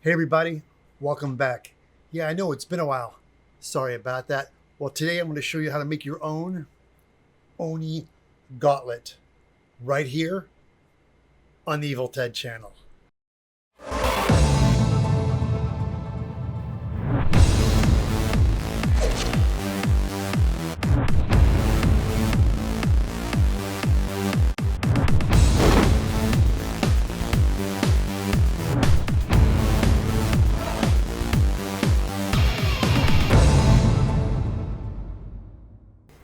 Hey everybody, welcome back. Yeah, I know it's been a while. Sorry about that. Well, today I'm going to show you how to make your own Oin Gauntlet right here on the Evil Ted channel.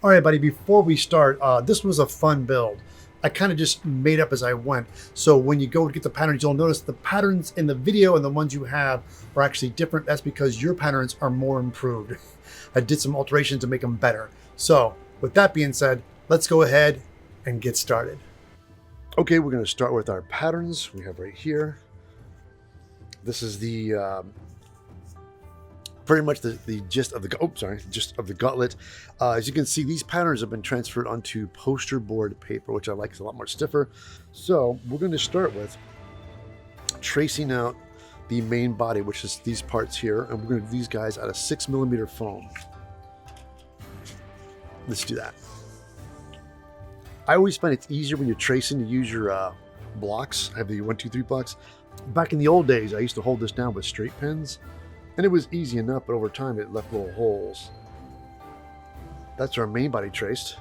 All right, buddy, before we start, this was a fun build. I kind of just made up as I went. So when you go to get the patterns, you'll notice the patterns in the video and the ones you have are actually different. That's because your patterns are more improved. I did some alterations to make them better. So with that being said, let's go ahead and get started. Okay, we're going to start with our patterns we have right here. This is the pretty much the gist of the gist of the gauntlet. As you can see, these patterns have been transferred onto poster board paper, which I like. It's a lot more stiffer. So we're going to start with tracing out the main body, which is these parts here, and we're going to do these guys out of 6mm foam. Let's do that. I always find it's easier when you're tracing to use your blocks. I have the 1, 2, 3 blocks. Back in the old days, I used to hold this down with straight pins. And it was easy enough, but over time it left little holes. That's our main body traced.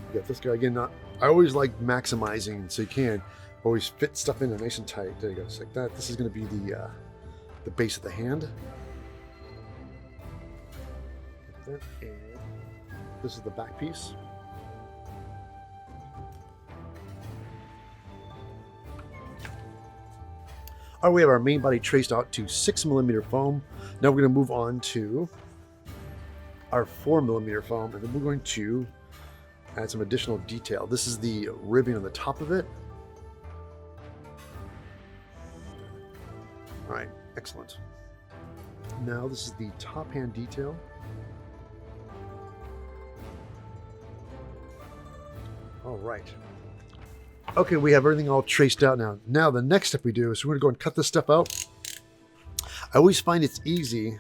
We got this guy again. I always like maximizing, so you can always fit stuff in there nice and tight. There you go, just like that. This is going to be the base of the hand. Like that. And this is the back piece. All right, we have our main body traced out to 6mm foam. Now we're going to move on to our 4mm foam, and then we're going to add some additional detail. This is the ribbing on the top of it. All right, excellent. Now this is the top hand detail. All right. Okay, we have everything all traced out now. Now the next step we do is we're going to go and cut this stuff out. I always find it's easy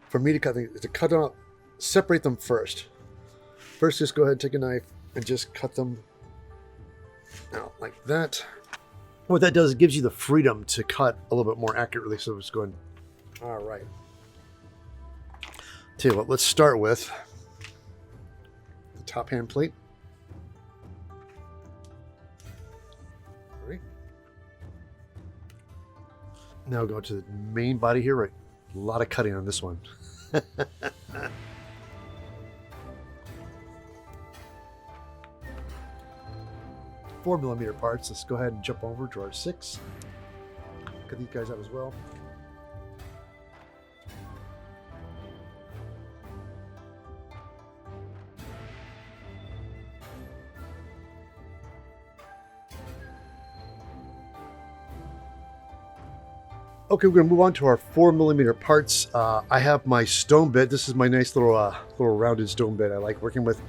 for me to cut out, separate them first. First, just go ahead and take a knife and just cut them out like that. What that does, it gives you the freedom to cut a little bit more accurately. So it's going, all right. Tell you what, let's start with the top hand plate. Now go to the main body here, right? A lot of cutting on this one. 4mm parts. Let's go ahead and jump over to our 6. Cut these guys out as well. Okay, we're going to move on to our 4mm parts. I have my stone bit. This is my nice little rounded stone bit I like working with.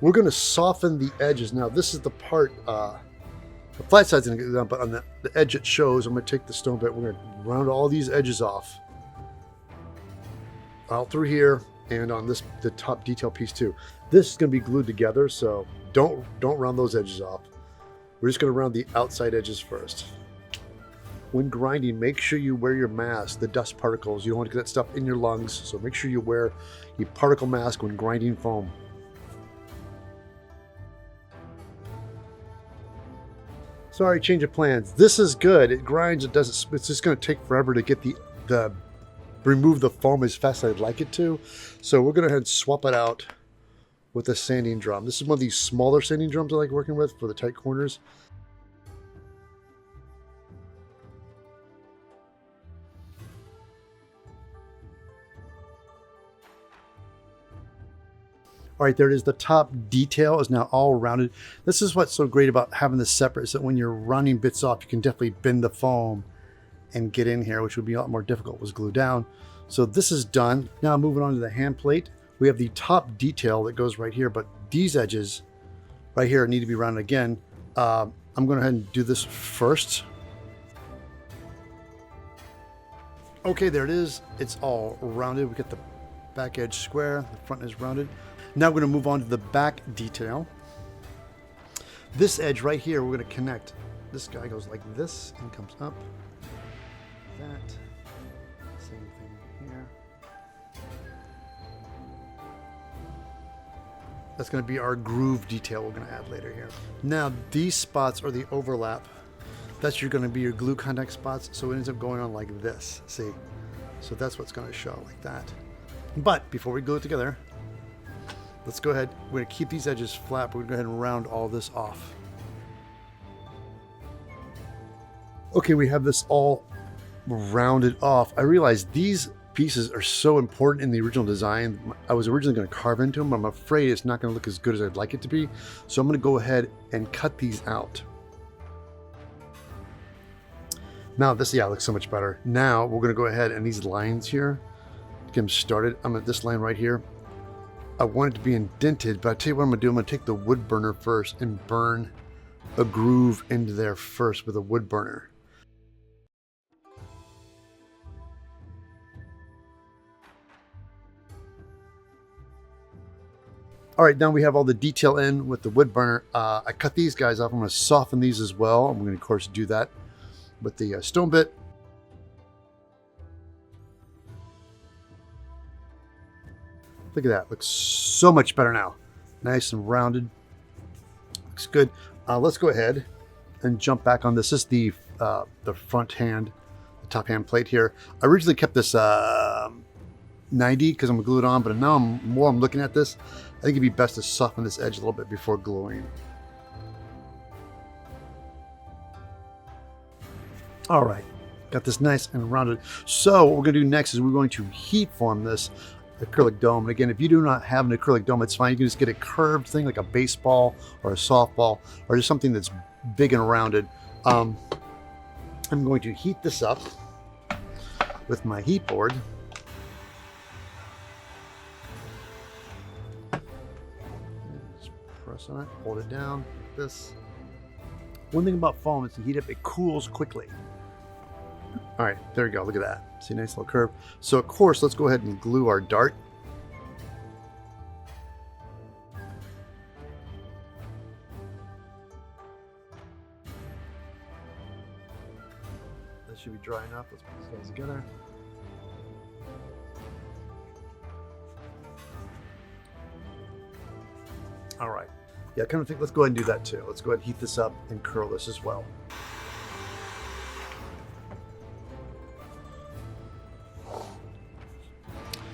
We're going to soften the edges. Now, this is the part, the flat side's going to get done, but on the edge it shows, I'm going to take the stone bit. We're going to round all these edges off. Out through here and on the top detail piece too. This is going to be glued together, so don't round those edges off. We're just going to round the outside edges first. When grinding, make sure you wear your mask, the dust particles. You don't want to get that stuff in your lungs, so make sure you wear a particle mask when grinding foam. Sorry, change of plans. This is good. It grinds. It doesn't. It's just going to take forever to get remove the foam as fast as I'd like it to. So we're going to go ahead and swap it out with a sanding drum. This is one of these smaller sanding drums I like working with for the tight corners. All right, there it is. The top detail is now all rounded. This is what's so great about having this separate, is that when you're rounding bits off, you can definitely bend the foam and get in here, which would be a lot more difficult was glued down. So this is done. Now moving on to the hand plate. We have the top detail that goes right here, but these edges right here need to be rounded again. I'm going to go ahead and do this first. Okay, there it is. It's all rounded. We got the back edge square, the front is rounded. Now we're going to move on to the back detail. This edge right here, we're going to connect. This guy goes like this and comes up. That. Same thing here. That's going to be our groove detail we're going to add later here. Now these spots are the overlap. That's going to be your glue contact spots. So it ends up going on like this. See? So that's what's going to show like that. But before we glue it together, let's go ahead. We're going to keep these edges flat, but we're going to go ahead and round all this off. Okay, we have this all rounded off. I realized these pieces are so important in the original design. I was originally going to carve into them, but I'm afraid it's not going to look as good as I'd like it to be. So I'm going to go ahead and cut these out. Now this, yeah, looks so much better. Now we're going to go ahead and these lines here, get them started. I'm at this line right here. I want it to be indented, but I'll tell you what I'm going to do. I'm going to take the wood burner first and burn a groove into there first with a wood burner. All right, now we have all the detail in with the wood burner. I cut these guys off. I'm going to soften these as well. I'm going to, of course, do that with the stone bit. Look at that. Looks so much better now. Nice and rounded. Looks good. Let's go ahead and jump back on this. This is the front hand, the top hand plate here. I originally kept this 90 because I'm going to glue it on, but now I'm looking at this. I think it'd be best to soften this edge a little bit before gluing. All right, got this nice and rounded. So what we're going to do next is we're going to heat form this acrylic dome. And again, if you do not have an acrylic dome, it's fine. You can just get a curved thing like a baseball or a softball or just something that's big and rounded. I'm going to heat this up with my heat board. Press on it, hold it down like this. One thing about foam is to heat up, it cools quickly. All right, there we go. Look at that. See, nice little curve. So of course, let's go ahead and glue our dart. That should be dry enough. Let's put these guys together. All right. Yeah, I kind of think let's go ahead and do that too. Let's go ahead and heat this up and curl this as well.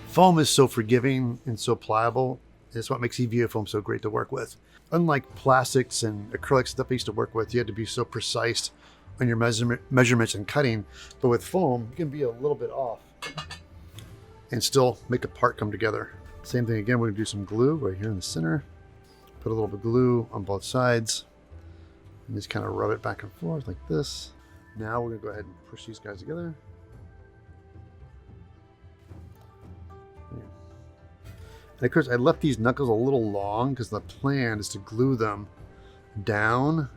Foam is so forgiving and so pliable. It's what makes EVA foam so great to work with. Unlike plastics and acrylics stuff I used to work with, you had to be so precise on your measurements and cutting. But with foam, you can be a little bit off and still make a part come together. Same thing again, we're gonna do some glue right here in the center. Put a little bit of glue on both sides and just kind of rub it back and forth like this. Now we're gonna go ahead and push these guys together. And of course, I left these knuckles a little long because the plan is to glue them down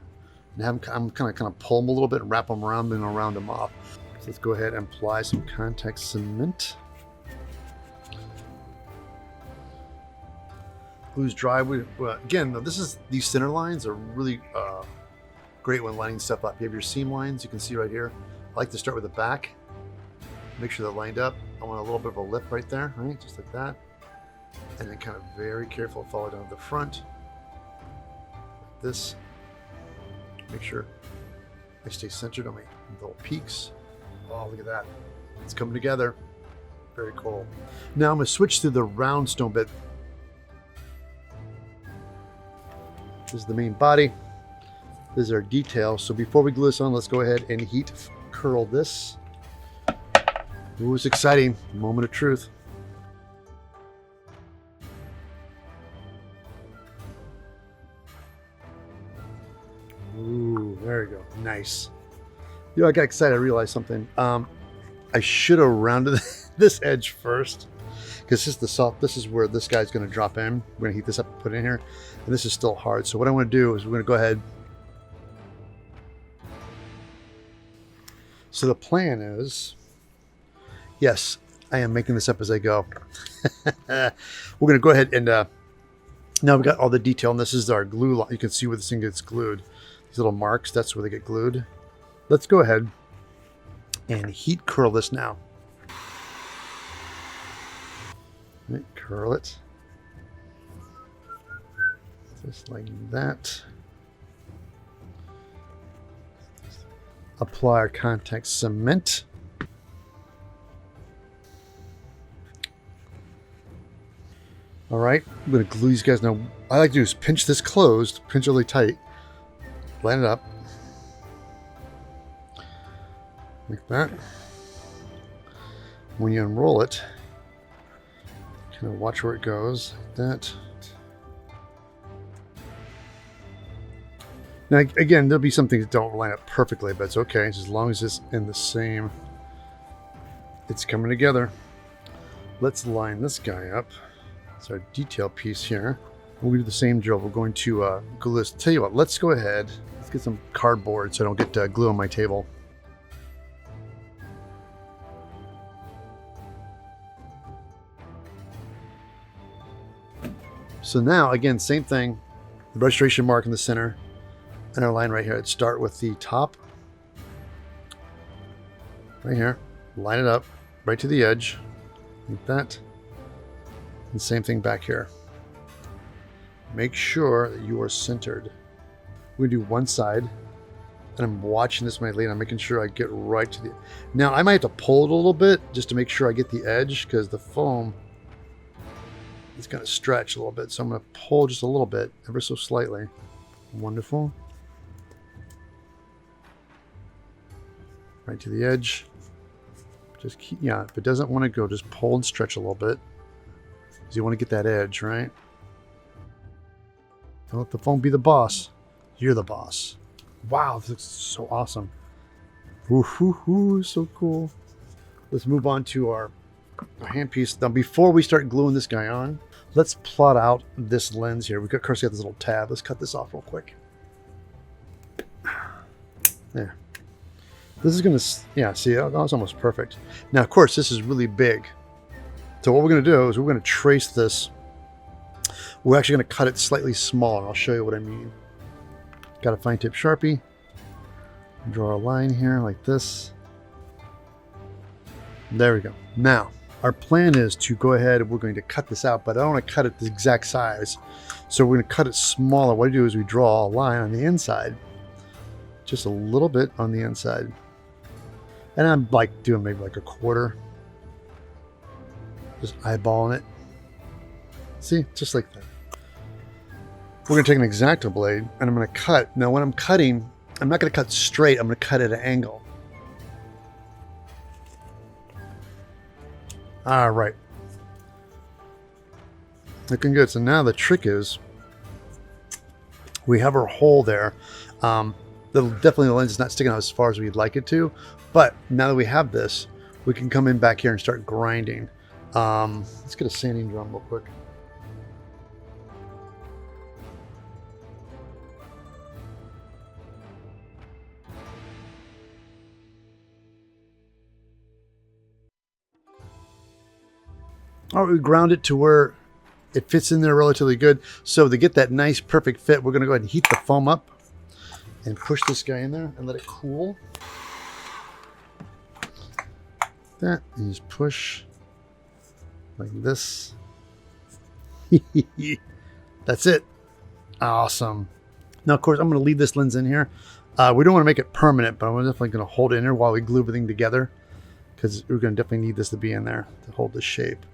and have them, I'm kind of pull them a little bit and wrap them around and round them off. So let's go ahead and apply some contact cement. Glue's dry. Again, these center lines are really great when lining stuff up. You have your seam lines, you can see right here. I like to start with the back. Make sure they're lined up. I want a little bit of a lip right there, right? Just like that. And then kind of very careful, follow down the front. Like this. Make sure I stay centered on my little peaks. Oh, look at that. It's coming together. Very cool. Now I'm going to switch to the round stone bit. This is the main body. This is our detail. So before we glue this on, let's go ahead and heat curl this. Ooh, it's exciting. Moment of truth. Ooh, there we go. Nice. You know, I got excited. I realized something. I should have rounded this edge first, because this is where this guy's going to drop in. We're going to heat this up and put it in here, and this is still hard. So what I want to do is we're going to go ahead. So the plan is Yes, I am making this up as I go. We're going to go ahead and now we've got all the detail, and this is our glue line. You can see where this thing gets glued. These little marks, that's where they get glued. Let's go ahead and heat curl this now. Right, curl it. Just like that. Apply our contact cement. All right, I'm going to glue these guys. Now, I like to do is pinch this closed, pinch it really tight, line it up. Like that. When you unroll it, kind of watch where it goes, like that. Now, again, there'll be some things that don't line up perfectly, but it's okay. As long as it's in the same, it's coming together. Let's line this guy up. It's our detail piece here. We'll do the same drill. We're going to glue this. Tell you what, let's go ahead. Let's get some cardboard so I don't get glue on my table. So now, again, same thing. The registration mark in the center. And our line right here. Let's start with the top. Right here. Line it up right to the edge. Like that. And same thing back here. Make sure that you are centered. We're going to do one side. And I'm watching this when I lean. I'm making sure I get right to the... Now, I might have to pull it a little bit just to make sure I get the edge, because the foam is going to stretch a little bit. So I'm going to pull just a little bit, ever so slightly. Wonderful. Right to the edge. Just keep, yeah, if it doesn't want to go, just pull and stretch a little bit. Because you want to get that edge, right? Don't let the foam be the boss. You're the boss. Wow, this looks so awesome. Woo-hoo-hoo, so cool. Let's move on to our handpiece. Now, before we start gluing this guy on, let's plot out this lens here. We've got, of course, got this little tab. Let's cut this off real quick. There. This is going to, yeah, see, that was almost perfect. Now, of course, this is really big. So what we're going to do is we're going to trace this. We're actually going to cut it slightly smaller. I'll show you what I mean. Got a fine tip Sharpie. Draw a line here like this. There we go. Now, our plan is to go ahead, we're going to cut this out, but I don't want to cut it the exact size. So we're going to cut it smaller. What I do is we draw a line on the inside. Just a little bit on the inside. And I'm like doing maybe like a quarter. Just eyeballing it. See, just like that. We're going to take an X-Acto blade and I'm going to cut. Now when I'm cutting, I'm not going to cut straight. I'm going to cut at an angle. All right. Looking good. So now the trick is we have our hole there. Definitely the lens is not sticking out as far as we'd like it to, but now that we have this, we can come in back here and start grinding. Let's get a sanding drum real quick. All right, we ground it to where it fits in there relatively good. So to get that nice perfect fit, we're going to go ahead and heat the foam up and push this guy in there and let it cool. That, and just push like this. That's it. Awesome. Now, of course, I'm going to leave this lens in here. We don't want to make it permanent, but I'm definitely going to hold it in there while we glue everything together, because we're going to definitely need this to be in there to hold the shape.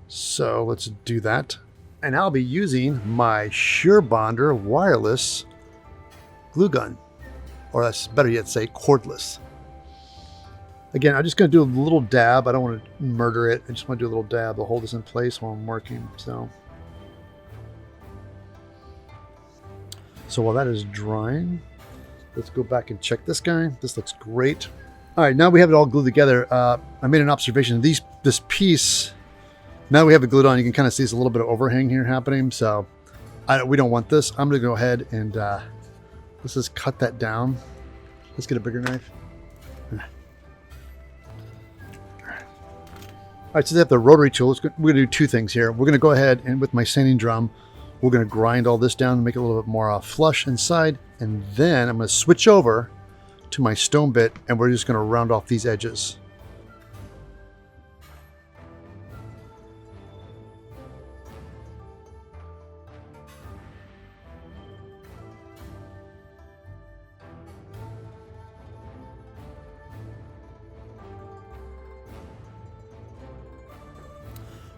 So let's do that. And I'll be using my Surebonder wireless glue gun, or that's better yet, say cordless. Again, I'm just going to do a little dab. I don't want to murder it. I just want to do a little dab to hold this in place while I'm working. So while that is drying, let's go back and check this guy. This looks great. All right, now we have it all glued together. I made an observation. This piece, now we have it glued on, you can kind of see there's a little bit of overhang here happening. So we don't want this. I'm going to go ahead and let's just cut that down. Let's get a bigger knife. right, so they have the rotary tool. We're going to do two things here. We're going to go ahead and with my sanding drum, we're going to grind all this down and make it a little bit more flush inside. And then I'm going to switch over to my stone bit and we're just going to round off these edges.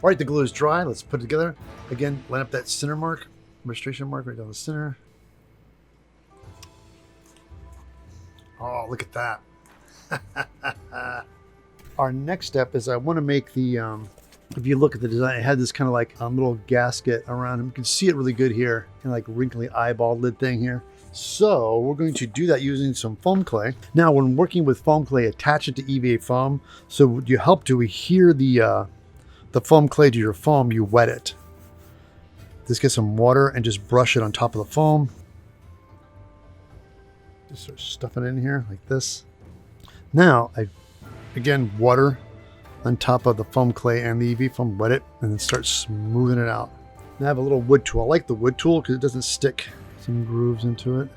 All right, the glue is dry. Let's put it together. Again, line up that center mark, registration mark right down the center. Oh, look at that. Our next step is I want to make the, if you look at the design, it had this kind of like a little gasket around him. You can see it really good here, kind of like wrinkly eyeball lid thing here. So we're going to do that using some foam clay. Now, when working with foam clay, attach it to EVA foam. So you help to adhere the foam clay to your foam, you wet it. Just get some water and just brush it on top of the foam. Just sort of stuff it in here like this. Now, again, water on top of the foam clay and the EV foam, wet it, and then start smoothing it out. Now I have a little wood tool. I like the wood tool because it doesn't stick some grooves into it.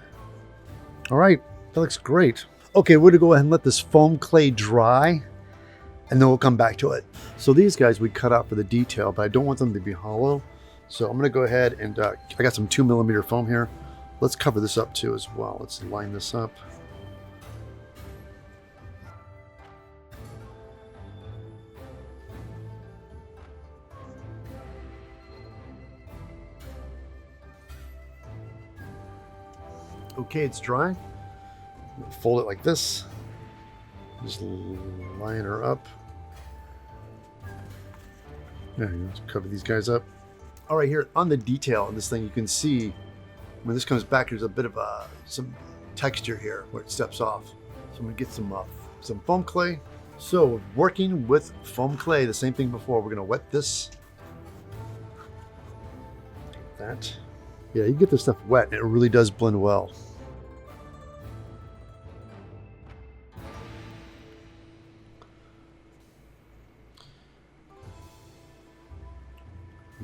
All right, that looks great. Okay, we're gonna go ahead and let this foam clay dry, and then we'll come back to it. So these guys we cut out for the detail, but I don't want them to be hollow. So I'm gonna go ahead and, I got some 2mm foam here. Let's cover this up too as well. Let's line this up. Okay, it's dry. Fold it like this. Just line her up. There you go. Cover these guys up. All right, here on the detail on this thing, you can see when this comes back, there's a bit of some texture here where it steps off. So I'm gonna get some foam clay. So working with foam clay, the same thing before. We're gonna wet this. Like that. Yeah, you get this stuff wet, and it really does blend well.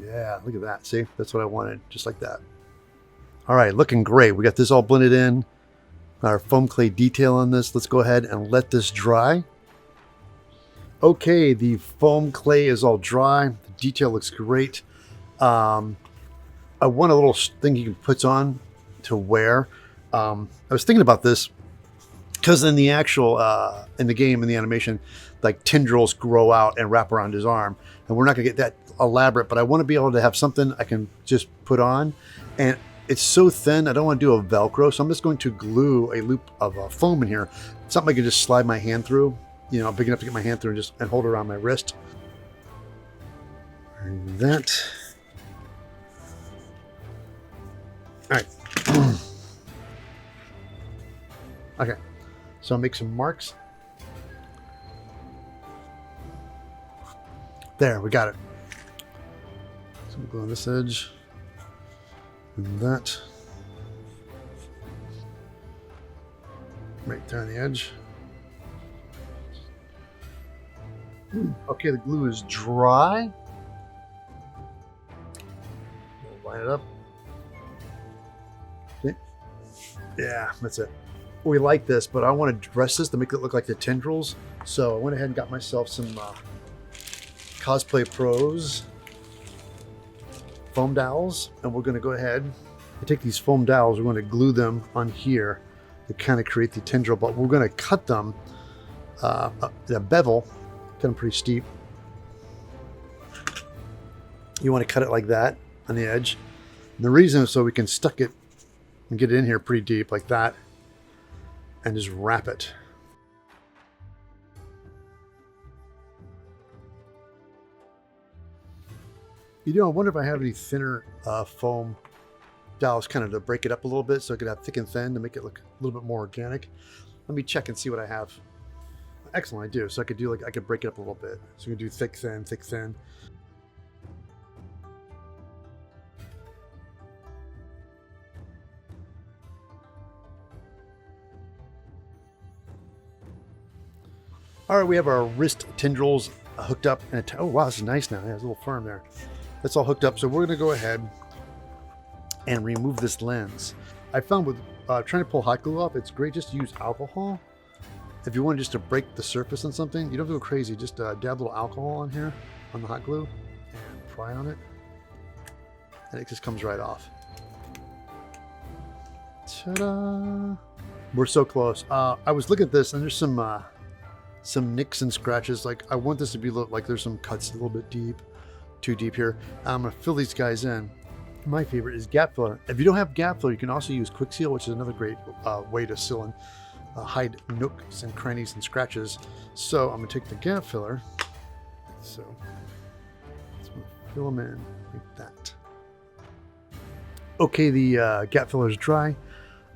Yeah, look at that. See, that's what I wanted, just like that. All right, looking great. We got this all blended in. Our foam clay detail on this. Let's go ahead and let this dry. Okay, the foam clay is all dry. The detail looks great. I want a little thing you can put on to wear. I was thinking about this because in the actual, in the game, in the animation, like tendrils grow out and wrap around his arm. And we're not gonna get that elaborate, but I want to be able to have something I can just put on. And it's so thin, I don't want to do a Velcro, so I'm just going to glue a loop of foam in here. Something I can just slide my hand through, you know, big enough to get my hand through and hold it around my wrist. And that. All right. Okay, so I'll make some marks. There, we got it. So we'll go on this edge and that. Right there on the edge. Okay, the glue is dry. We'll line it up. Okay. Yeah, that's it. We like this, but I want to dress this to make it look like the tendrils. So I went ahead and got myself some Cosplay Pro's foam dowels, and we're going to go ahead and take these foam dowels. We're going to glue them on here to kind of create the tendril, but we're going to cut them, the bevel, cut them pretty steep. You want to cut it like that on the edge. And the reason is so we can stuck it and get it in here pretty deep like that and just wrap it. You know, I wonder if I have any thinner foam dowels kind of to break it up a little bit so I could have thick and thin to make it look a little bit more organic. Let me check and see what I have. Excellent, I do. So I could do like, I could break it up a little bit. So we can do thick, thin, thick, thin. All right, we have our wrist tendrils hooked up. And oh wow, this is nice now. Yeah, it's a little firm there. That's all hooked up. So we're gonna go ahead and remove this lens. I found with trying to pull hot glue off, it's great just to use alcohol. If you want just to break the surface on something, you don't have to go crazy. Just dab a little alcohol on here, on the hot glue, and pry on it. And it just comes right off. Ta-da! We're so close. I was looking at this, and there's some nicks and scratches. Like, I want this to be like there's some cuts a little bit deep, too deep here. I'm gonna fill these guys in. My favorite is gap filler. If you don't have gap filler, you can also use quick seal, which is another great way to seal and hide nooks and crannies and scratches. So I'm gonna take the gap filler. So I'm gonna fill them in like that. Okay, the gap filler is dry.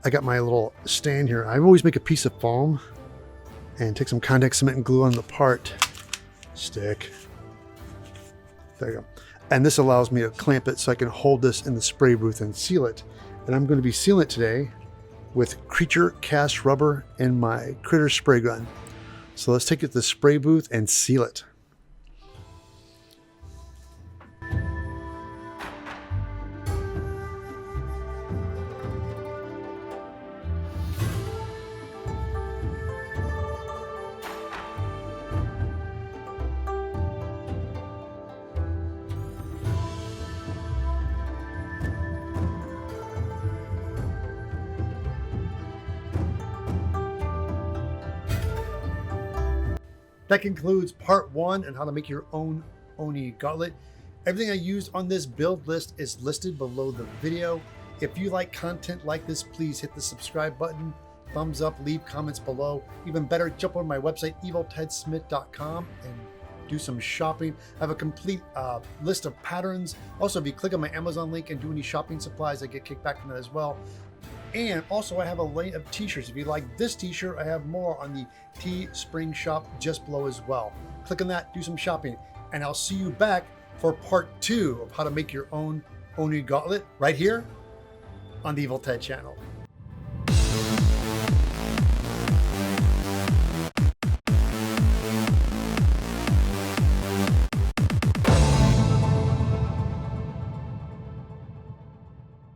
I got my little stand here. I always make a piece of foam and take some contact cement and glue on the part. Stick. There you go. And this allows me to clamp it so I can hold this in the spray booth and seal it. And I'm going to be sealing it today with Creature cast rubber and my Critter spray gun. So let's take it to the spray booth and seal it. That concludes part 1 on how to make your own Oin Gauntlet. Everything I used on this build list is listed below the video. If you like content like this, please hit the subscribe button, thumbs up, leave comments below. Even better, jump on my website, eviltedsmith.com, and do some shopping. I have a complete list of patterns. Also, if you click on my Amazon link and do any shopping supplies, I get kicked back from that as well. And also I have a line of t-shirts. If you like this t-shirt, I have more on the Teespring shop just below as well. Click on that, do some shopping, and I'll see you back for part 2 of how to make your own Oin Gauntlet right here on the Evil Ted channel.